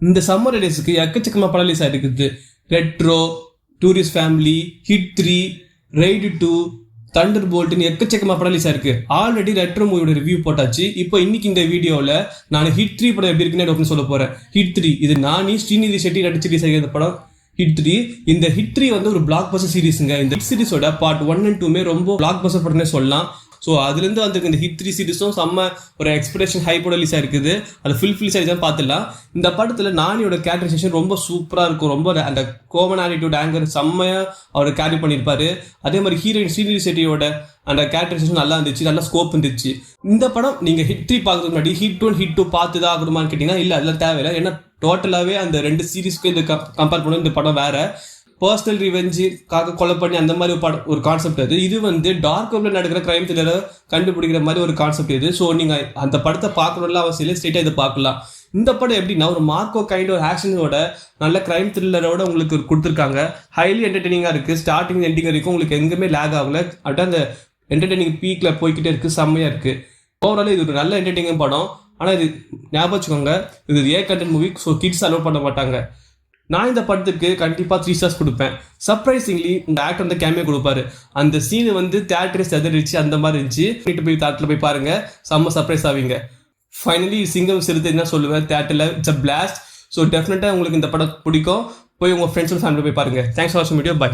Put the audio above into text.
இந்த சம்மர் டேஸ்க்கு எக்கச்சக்கமா படம் ரிலீஸ் ஆயிருக்குது. ரெட்ரோ, டூரிஸ்ட் ஃபேமிலி, ஹிட் 3, ரைடு 2, தண்டர் போல்ட்னு எக்கச்சக்கமா படம் ரிலீஸ் ஆயிருக்கு. ஆல்ரெடி ரெட்ரோ மூவியோட ரிவ்யூ போட்டாச்சு. இப்போ இன்னைக்கு இந்த வீடியோவில் நான் ஹிட் 3 படம் எப்படி இருக்குன்னு சொல்ல போறேன். ஹிட் 3 இது நானி ஸ்ரீநிதி ஷெட்டி நடிச்சு ரிலீஸ் ஆகிய படம் ஹிட் 3. இந்த ஹிட் 3 வந்து ஒரு பிளாக் பஸ்டர் சீரிஸுங்க. இந்த சீரிஸோட பார்ட் 1 and 2 ரொம்ப பிளாக் பஸ்டர் படம்னே சொல்லலாம். ஸோ அதுலேருந்து வந்திருக்கு இந்த ஹிட் 3 சீரிஸும் செம்ம ஒரு எக்ஸ்பெக்டேஷன் ஹைப்போட ரிலீஸ் ஆயிருக்குது. அது ஃபுல்ஃபில் ஆகிதான் பார்த்துலாம். இந்த படத்தில் நானியோட கேரக்டரைசேஷன் ரொம்ப சூப்பராக இருக்கும். ரொம்ப அந்த கோமன் ஆட்டிடியூட் ஆங்கர் செம்மையாக அவர் கேரி பண்ணியிருப்பாரு. அதே மாதிரி ஹீரோயின் ஸ்ரீநிதி ஷெட்டியோட அந்த கேரக்டரைசேஷன் நல்லா இருந்துச்சு, நல்லா ஸ்கோப் இருந்துச்சு. இந்த படம் நீங்கள் ஹிட் 3 பார்க்கறதுக்கு முன்னாடி ஹிட் 1 ஹிட் 2 பார்த்து தான் ஆகணுமான்னு கேட்டிங்கன்னா இல்லை, அதெல்லாம் தேவையில்லை. ஏன்னா டோட்டலாகவே அந்த ரெண்டு சீரீஸ்க்கு இந்த கம்பேர் பண்ண இந்த படம் வேற. பர்சனல் ரிவெஞ்சுக்காக கொலை பண்ணி அந்த மாதிரி ஒரு கான்செப்ட் அது. இது வந்து டார்க் வெப்ல நடக்கிற கிரைம் த்ரில்லரை கண்டுபிடிக்கிற மாதிரி ஒரு கான்செப்ட் இது. ஸோ நீங்கள் அந்த படத்தை பார்க்கணும்ல அவசியம் இல்லை, ஸ்ட்ரெயிட்டாக இதை பார்க்கலாம். இந்த படம் எப்படின்னா ஒரு மார்க்கோ கைண்ட் ஒரு ஆக்ஷனோட நல்ல கிரைம் த்ரில்லரோட உங்களுக்கு கொடுத்துருக்காங்க. ஹைலி என்டர்டெய்னிங்காக இருக்குது. ஸ்டார்டிங் எண்டிங் வரைக்கும் உங்களுக்கு எங்கேயுமே லேக் ஆகலை. அப்படியே அந்த என்டர்டெய்னிங் பீக்கில் போய்கிட்டே இருக்குது, செம்மையாக இருக்குது. ஓவரால் இது ஒரு நல்ல என்டர்டெய்னிங் படம். ஆனால் இது ஞாபகம் வச்சுக்கோங்க, இது A content movie. So kids allow பண்ண மாட்டாங்க. நான் இந்த படத்துக்கு கண்டிப்பாக 3 stars கொடுப்பேன். சர்ப்ரைசிங்லி இந்த ஆக்டர் வந்து கேமியோ கொடுப்பாரு. அந்த சீனு வந்து தியேட்டர் செதறிச்சு, அந்த மாதிரி இருந்துச்சு. போய் தியேட்டரில் போய் பாருங்க, செம்ம சர்ப்ரைஸ் ஆவீங்க. ஃபைனலி சிங்கம் சிறுத்தை என்ன சொல்லுவேன், தியேட்டரில் இட்ஸ் அ பிளாஸ்ட். ஸோ டெஃபினட்டாக உங்களுக்கு இந்த படம் பிடிக்கும். போய் உங்கள் ஃப்ரெண்ட்ஸ் அண்ட் ஃபேமிலி போய் பாருங்க. தேங்க்ஸ் ஃபார் வாட்சிங் வீடியோ. பை.